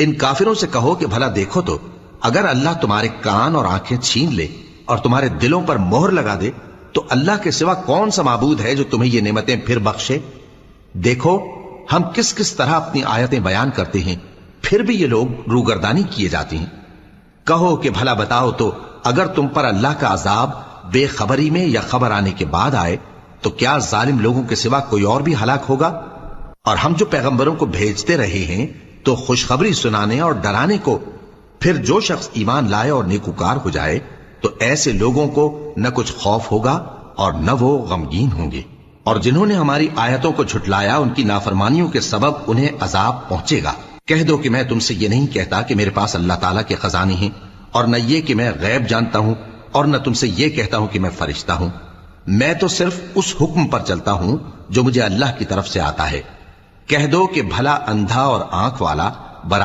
इन काफिरों से कहो कि भला देखो तो, अगर अल्लाह तुम्हारे कान और आंखें छीन ले और तुम्हारे दिलों पर मोहर लगा दे तो अल्लाह के सिवा कौन सा माबूद है जो तुम्हें ये नेमतें फिर बख्शे। देखो हम किस किस तरह अपनी आयतें बयान करते हैं, फिर भी ये लोग रूगर्दानी किए जाते हैं। कहो कि भला बताओ तो, अगर तुम पर अल्लाह का अजाब बेखबरी में या खबर आने के बाद आए तो क्या जालिम लोगों के सिवा कोई और भी हलाक होगा। और हम जो पैगंबरों को भेजते रहे हैं तो खुशखबरी सुनाने और डराने को, फिर जो शख्स ईमान लाए और नेकुकार हो जाए तो ऐसे लोगों को न कुछ खौफ होगा और न वो गमगीन होंगे। और जिन्होंने हमारी आयतों को झुटलाया उनकी नाफरमानियों के सबब उन्हें अजाब पहुंचेगा। कह दो कि मैं तुमसे ये नहीं कहता कि मेरे पास अल्लाह ताला के खजाने हैं, और न ये कि मैं गैब जानता हूं, और न तुमसे ये कहता हूं कि मैं फरिश्ता हूं। मैं तो सिर्फ उस हुक्म पर चलता हूं जो मुझे अल्लाह की तरफ से आता है। कह दो कि भला अंधा और आंख वाला